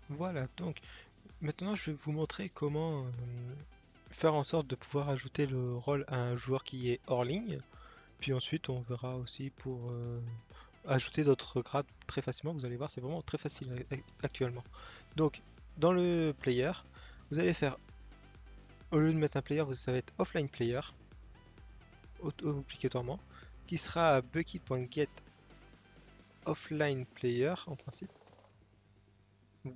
Voilà, donc maintenant je vais vous montrer comment faire en sorte de pouvoir ajouter le rôle à un joueur qui est hors ligne. Puis ensuite on verra aussi pour ajouter d'autres grades très facilement. Vous allez voir, c'est vraiment très facile actuellement. Donc dans le player, vous allez faire, au lieu de mettre un player, ça va être offline player, obligatoirement, qui sera bucket.get offline player en principe.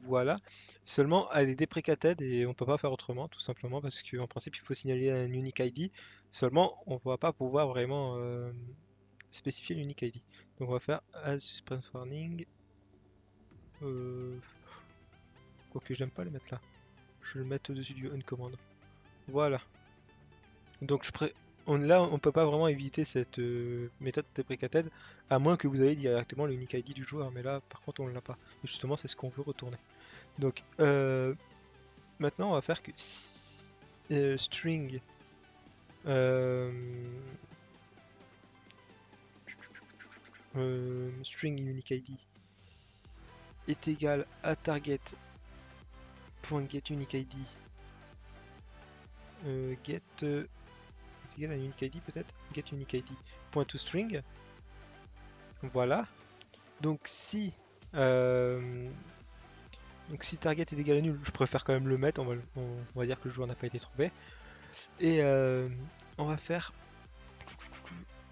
Voilà. Seulement, elle est deprecated et on peut pas faire autrement, tout simplement parce qu'en principe, il faut signaler un unique ID. Seulement, on va pas pouvoir vraiment spécifier l'unique ID. Donc, on va faire as suspense warning. Euh, Quoique, j'aime pas le mettre là. Je vais le mettre au-dessus du uncommand. Voilà. Donc, là, on peut pas vraiment éviter cette méthode deprecated, à moins que vous ayez directement l'unique ID du joueur. Mais là, par contre, on l'a pas. Et justement, c'est ce qu'on veut retourner. Donc, maintenant, on va faire que string euh, string unique ID est égal à target.getUniqueID get est égal à unique ID peut-être getUniqueID.toString. Voilà. Donc si euh, si target est égal à nul, je préfère quand même le mettre. On va dire que le joueur n'a pas été trouvé. Et on va faire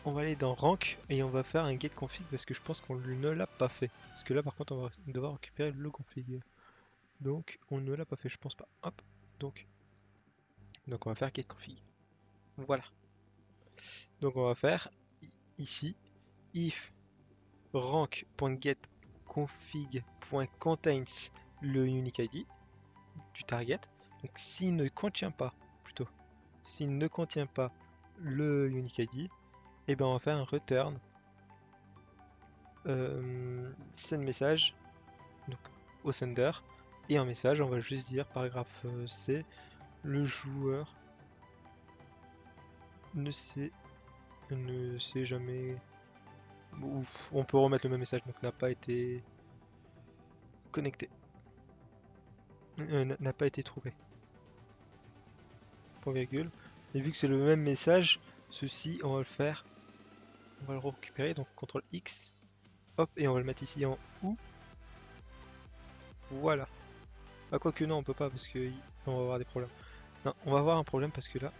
on va aller dans rank et on va faire un get config parce que je pense qu'on ne l'a pas fait. Parce que là par contre on va devoir récupérer le config. Donc on ne l'a pas fait, je pense pas. Hop. Donc, donc on va faire get config. Voilà. Donc on va faire ici if rank.getConfig.contains le unique ID du target. Donc s'il ne contient pas, plutôt, s'il ne contient pas le unique ID, et ben on va faire un return send message donc au sender et en message on va juste dire paragraphe C, le joueur ne sait jamais. Ouf, on peut remettre le même message, donc n'a pas été connecté, n'a pas été trouvé. Point virgule. Et vu que c'est le même message, ceci on va le faire, on va le récupérer, donc CTRL X, hop, et on va le mettre ici en OU. Voilà. Ah, quoique non, on peut pas parce que on va avoir des problèmes. Non, on va avoir un problème parce que là.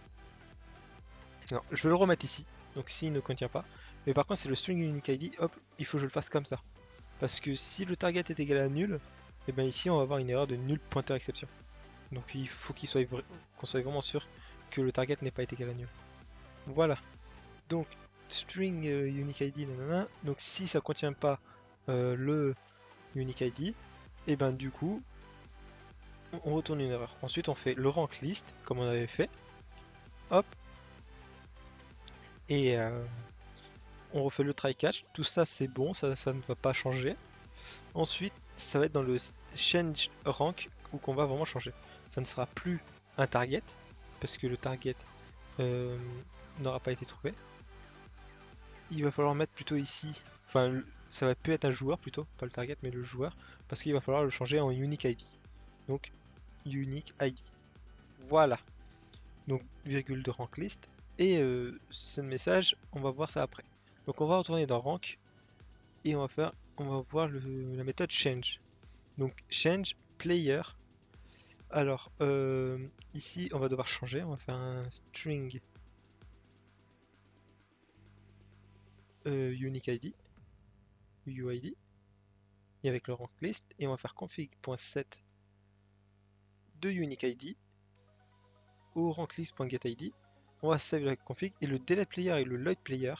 Non, je vais le remettre ici, donc s'il ne contient pas. Mais par contre, c'est le string unique ID, hop, il faut que je le fasse comme ça. Parce que si le target est égal à nul, et bien ici on va avoir une erreur de nul pointeur exception. Donc il faut qu'on soit vraiment sûr que le target n'est pas été égal à nul. Voilà. Donc string unique ID, nanana. Donc si ça contient pas le unique ID, et ben du coup on retourne une erreur. Ensuite on fait le rank list comme on avait fait. Hop. Et on refait le try catch. Tout ça c'est bon, ça ne va pas changer. Ensuite ça va être dans le change rank où qu'on va vraiment changer. Ça ne sera plus un target parce que le target euh, n'aura pas été trouvé. Il va falloir mettre plutôt ici, enfin ça va peut être un joueur plutôt, pas le target mais le joueur, parce qu'il va falloir le changer en unique ID. Donc unique ID. Voilà. Donc virgule de rank list. Et ce message, on va voir ça après. Donc on va retourner dans rank et on va voir la méthode change. Donc change player. Alors ici on va devoir changer, on va faire un string unique ID, UID, et avec le rank list, et on va faire config.set de unique ID au ranklist.getID. On va save la config et le delete player et le load player,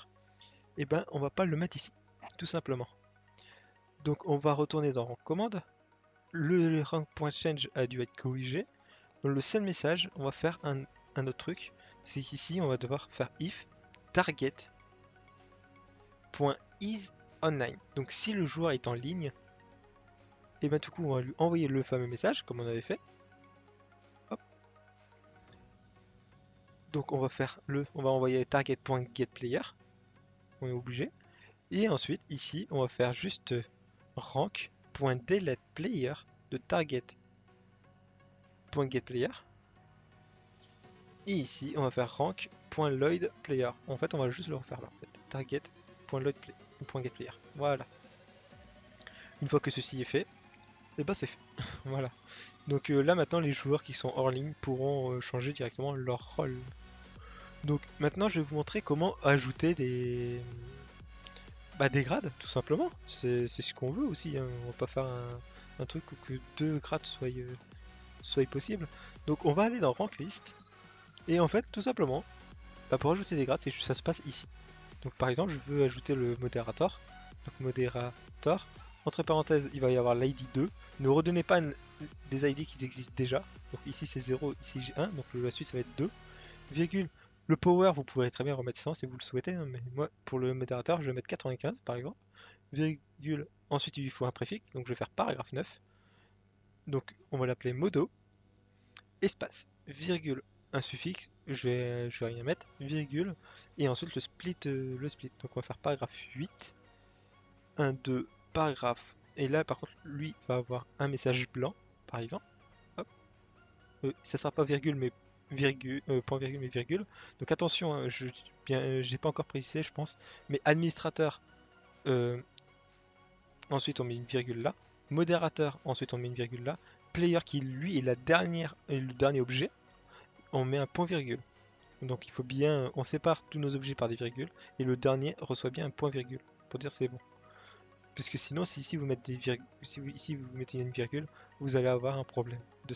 et ben on va pas le mettre ici, tout simplement. Donc on va retourner dans rank commande. Le rank.change a dû être corrigé. Dans le send message, on va faire un autre truc. C'est qu'ici on va devoir faire if target.isOnline. Donc si le joueur est en ligne, et ben du coup on va lui envoyer le fameux message comme on avait fait. Hop. Donc on va envoyer target.getPlayer. On est obligé. Et ensuite ici on va faire juste rank.deletePlayer. de target.getPlayer. Et ici, on va faire rank.loadPlayer. En fait, on va juste le refaire là. En fait. Target.loadPlayer. Voilà. Une fois que ceci est fait, et bah c'est fait. Voilà. Donc là maintenant, les joueurs qui sont hors ligne pourront changer directement leur rôle. Donc maintenant, je vais vous montrer comment ajouter des grades, tout simplement. C'est ce qu'on veut aussi. Hein. On va pas faire un truc où que 2 grades soient possibles. Donc on va aller dans Rank List. Et en fait, tout simplement, pour ajouter des grades, ça se passe ici. Donc par exemple, je veux ajouter le modérateur. Donc modérateur. Entre parenthèses, il va y avoir l'ID 2. Ne redonnez pas des ID qui existent déjà. Donc ici c'est 0, ici j'ai 1. Donc la suite ça va être 2. Virgule. Le power, vous pouvez très bien remettre 100 si vous le souhaitez. Hein, mais moi, pour le modérateur, je vais mettre 95 par exemple. Virgule. Ensuite, il lui faut un préfixe. Donc je vais faire paragraphe 9. Donc on va l'appeler modo. Espace. Virgule. Un suffixe, je vais rien mettre, virgule, et ensuite le split. Donc on va faire paragraphe 8, 1, 2, paragraphe, et là par contre lui va avoir un message blanc, par exemple, hop, ça sera pas virgule mais virgule, point virgule mais virgule, donc attention, hein, j'ai pas encore précisé je pense, mais administrateur, ensuite on met une virgule là, modérateur, ensuite on met une virgule là, player qui lui est le dernier objet, on met un point virgule. Donc il faut bien, on sépare tous nos objets par des virgules et le dernier reçoit bien un point virgule pour dire c'est bon. Puisque sinon, si ici vous mettez ici vous mettez une virgule, vous allez avoir un problème de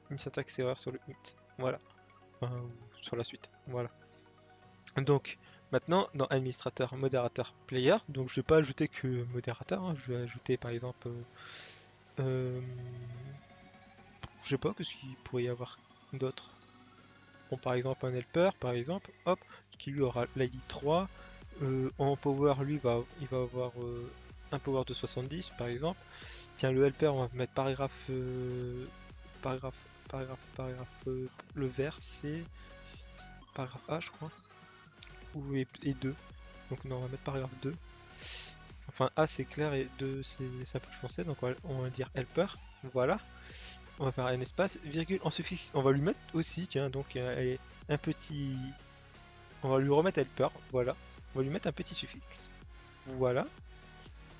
une syntaxe erreur sur le int. Voilà, sur la suite. Voilà. Donc maintenant dans administrateur, modérateur, player. Donc je vais pas ajouter que modérateur. Hein, je vais ajouter par exemple, je sais pas, qu'est-ce qu'il pourrait y avoir d'autre. Bon, par exemple un helper, par exemple, hop, qui lui aura l'ID 3. En power, lui, il va avoir un power de 70, par exemple. Tiens, le helper, on va mettre paragraphe, le vert, c'est paragraphe A, je crois, ou et 2. Donc non, on va mettre paragraphe 2. Enfin, A c'est clair et 2 c'est un peu plus foncé, donc on va dire helper. Voilà. On va faire un espace, virgule en suffixe. On va lui mettre aussi, tiens, donc un petit. On va lui remettre helper, voilà. On va lui mettre un petit suffixe. Voilà.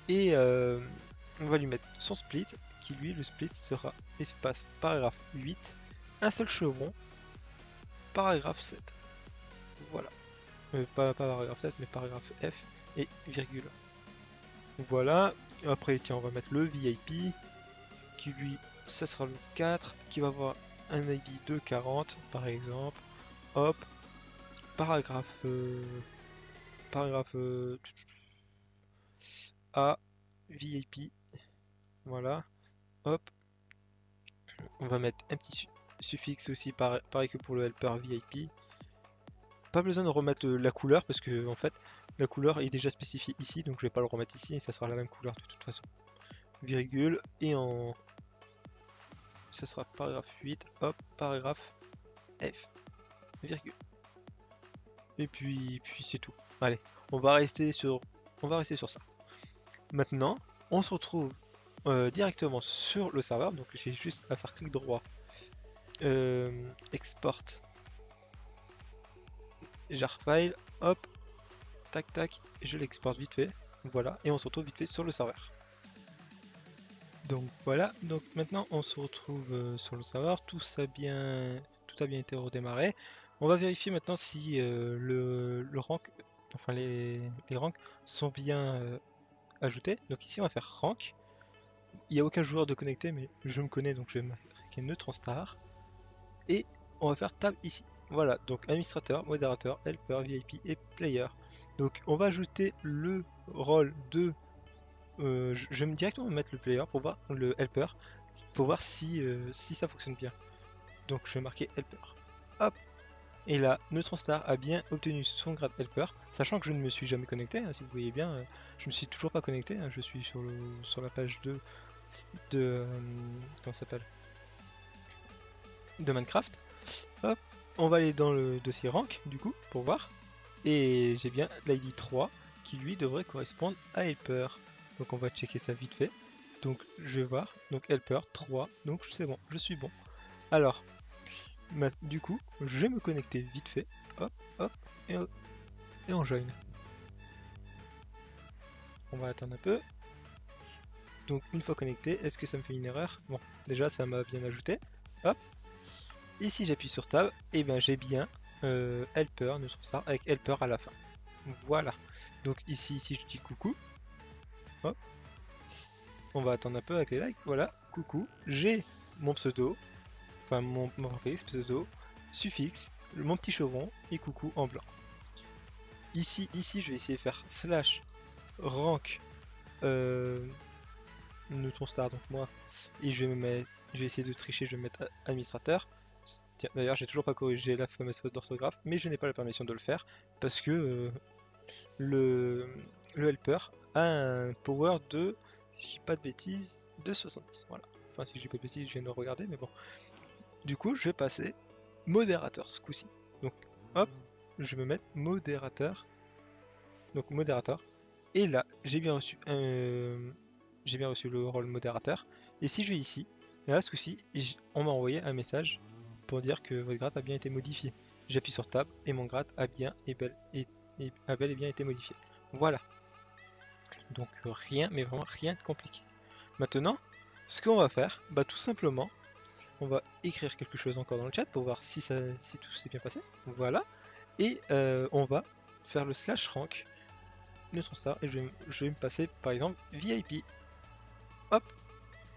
Et on va lui mettre son split, qui lui, le split sera espace paragraphe 8, un seul chevron, paragraphe 7. Voilà. Pas paragraphe 7, mais paragraphe F et virgule. Voilà. Après, tiens, on va mettre le VIP, qui lui, ça sera le 4, qui va avoir un ID de 40, par exemple. Hop. Paragraphe. Paragraphe. A. VIP. Voilà. Hop. On va mettre un petit suffixe aussi, pareil que pour le helper VIP. Pas besoin de remettre la couleur parce que en fait la couleur est déjà spécifiée ici, donc je vais pas le remettre ici et ça sera la même couleur de toute façon. Virgule et ça sera paragraphe 8, hop, paragraphe F, virgule. Et puis c'est tout. Allez, on va rester sur ça. Maintenant, on se retrouve directement sur le serveur, donc j'ai juste à faire clic droit, export jar file, hop, tac tac, je l'exporte vite fait, voilà, et on se retrouve vite fait sur le serveur. Donc voilà, donc maintenant on se retrouve sur le serveur, tout a bien été redémarré. On va vérifier maintenant si le rank, enfin les ranks sont bien ajoutés. Donc ici on va faire rank. Il n'y a aucun joueur de connecté, mais je me connais donc je vais marquer neutron star. Et on va faire tab ici. Voilà, donc administrateur, modérateur, helper, VIP et player. Donc on va ajouter le rôle de. Je vais directement mettre le player pour voir le helper, pour voir si ça fonctionne bien. Donc je vais marquer helper. Hop. Et là, Neutron Star a bien obtenu son grade helper, sachant que je ne me suis jamais connecté. Hein, si vous voyez bien, je me suis toujours pas connecté. Hein, je suis sur la page 2 de comment ça s'appelle, de Minecraft. Hop, on va aller dans le dossier rank du coup pour voir, et j'ai bien l'ID 3 qui lui devrait correspondre à helper. Donc on va checker ça vite fait. Donc je vais voir, donc helper 3, donc c'est bon, je suis bon. Alors, du coup, je vais me connecter vite fait, hop, hop, et on join. On va attendre un peu. Donc une fois connecté, est-ce que ça me fait une erreur? Bon, déjà ça m'a bien ajouté. Hop. Et si j'appuie sur Tab, et ben j'ai bien helper, nous ça avec helper à la fin. Voilà. Donc ici, si je dis coucou, hop, on va attendre un peu avec les likes. Voilà, coucou. J'ai mon pseudo, enfin mon entreprise, pseudo, suffixe, mon petit chevron et coucou en blanc. Ici, je vais essayer de faire slash rank Newton Star, donc moi, et je vais essayer de tricher, je vais mettre administrateur. Tiens, d'ailleurs, j'ai toujours pas corrigé la fameuse faute d'orthographe, mais je n'ai pas la permission de le faire parce que le helper a un power de, si je dis pas de bêtises, de 70. Voilà. Enfin, si je dis pas de bêtises, je viens de regarder, mais bon. Du coup, je vais passer modérateur ce coup-ci. Donc, hop, je vais me mettre modérateur. Donc, modérateur. Et là, j'ai bien reçu le rôle modérateur. Et si je vais ici, là, ce coup-ci, on m'a envoyé un message pour dire que votre grade a bien été modifié. J'appuie sur Tab et mon grade a bel et bien été modifié. Voilà. Donc rien, mais vraiment rien de compliqué. Maintenant, ce qu'on va faire, bah tout simplement, on va écrire quelque chose encore dans le chat pour voir si tout s'est bien passé. Voilà. Et on va faire le slash rank Neutron Star et je vais me passer par exemple VIP. Hop.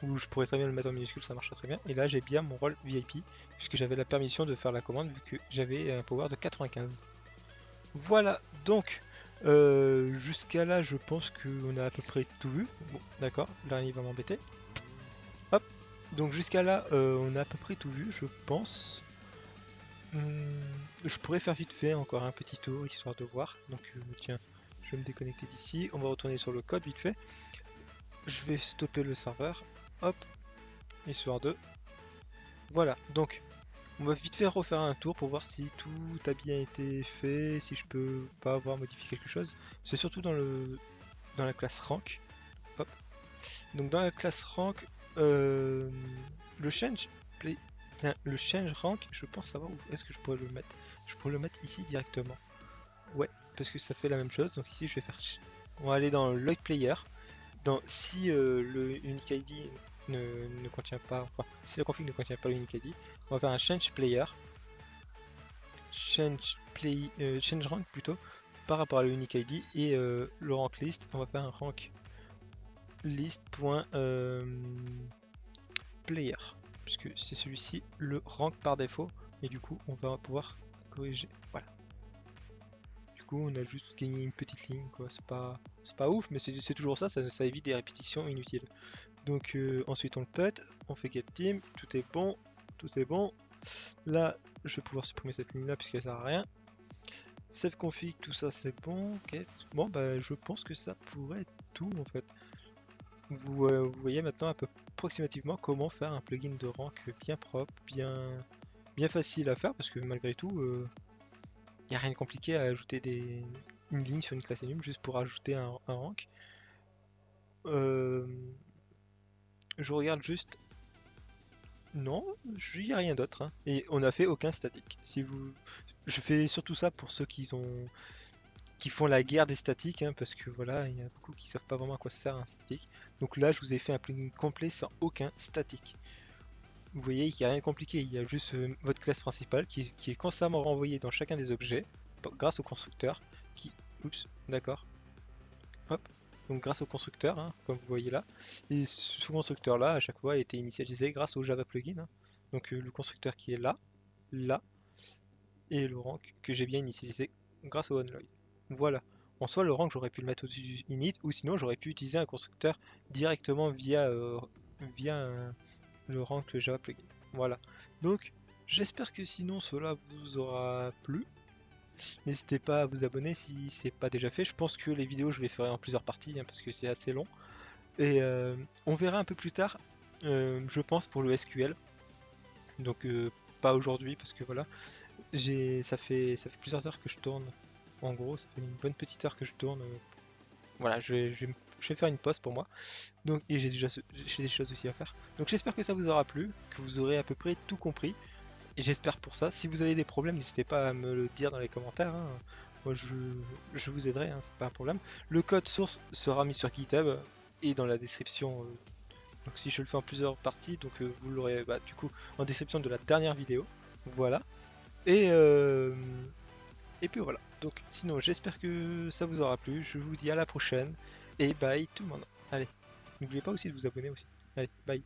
Ou je pourrais très bien le mettre en minuscule, ça marcherait très bien. Et là j'ai bien mon rôle VIP puisque j'avais la permission de faire la commande vu que j'avais un power de 95. Voilà, donc jusqu'à là je pense qu'on a à peu près tout vu. Bon, d'accord, là il va m'embêter. Hop, donc jusqu'à là on a à peu près tout vu, je pense. Je pourrais faire vite fait encore un petit tour histoire de voir. Donc tiens, je vais me déconnecter d'ici. On va retourner sur le code vite fait. Je vais stopper le serveur. Hop, histoire de. Voilà, donc on va vite fait refaire un tour pour voir si tout a bien été fait, si je peux pas avoir modifié quelque chose. C'est surtout dans la classe rank. Hop. Donc dans la classe rank, le change play, le change rank, je pense savoir où est-ce que je pourrais le mettre. Je pourrais le mettre ici directement. Ouais, parce que ça fait la même chose. Donc ici je vais faire. On va aller dans Log Player. Si le Unique ID ne contient pas, enfin si la config ne contient pas le Unique ID, on va faire un change player, change rank plutôt par rapport à le Unique ID et le rank list, on va faire un rank list.player puisque c'est celui-ci le rank par défaut et du coup on va pouvoir corriger. Voilà. Du coup on a juste gagné une petite ligne quoi, c'est pas ouf mais c'est toujours ça évite des répétitions inutiles. Donc ensuite on le put, on fait get team, tout est bon. Là je vais pouvoir supprimer cette ligne là puisqu'elle sert à rien. Save config, tout ça c'est bon. Okay. Bon bah je pense que ça pourrait être tout en fait. Vous voyez maintenant un peu approximativement comment faire un plugin de rank bien propre, bien facile à faire parce que malgré tout il n'y a rien de compliqué à ajouter une ligne sur une classe enum juste pour ajouter un rank. Je regarde juste. Non, il n'y a rien d'autre. Hein. Et on n'a fait aucun statique. Je fais surtout ça pour ceux qui font la guerre des statiques, hein, parce que voilà, il y a beaucoup qui savent pas vraiment à quoi ça sert un statique. Donc là, je vous ai fait un plugin complet sans aucun statique. Vous voyez qu'il n'y a rien de compliqué, il y a juste votre classe principale qui est constamment renvoyée dans chacun des objets grâce au constructeur qui. Oups, d'accord. Hop. Donc grâce au constructeur, hein, comme vous voyez là. Et ce constructeur là, à chaque fois, a été initialisé grâce au Java plugin. Hein. Donc le constructeur qui est là, là, et le rank que j'ai bien initialisé grâce au onLoad. Voilà. En soi, le rank, j'aurais pu le mettre au-dessus du init, ou sinon j'aurais pu utiliser un constructeur directement via le rank Java plugin. Voilà. Donc, j'espère que sinon cela vous aura plu. N'hésitez pas à vous abonner si c'est pas déjà fait. Je pense que les vidéos, je les ferai en plusieurs parties hein, parce que c'est assez long. Et on verra un peu plus tard, je pense, pour le SQL. Donc, pas aujourd'hui parce que voilà, ça fait plusieurs heures que je tourne. En gros, ça fait une bonne petite heure que je tourne. Voilà, je vais je vais faire une pause pour moi. Donc, et j'ai des choses aussi à faire. Donc j'espère que ça vous aura plu, que vous aurez à peu près tout compris. Et j'espère pour ça. Si vous avez des problèmes, n'hésitez pas à me le dire dans les commentaires, hein. Moi je vous aiderai, hein, c'est pas un problème. Le code source sera mis sur GitHub et dans la description. Donc si je le fais en plusieurs parties, donc vous l'aurez bah, du coup en description de la dernière vidéo. Voilà. Et, euh, et puis voilà. Donc sinon j'espère que ça vous aura plu. Je vous dis à la prochaine. Et bye tout le monde. Allez. N'oubliez pas aussi de vous abonner aussi. Allez, bye.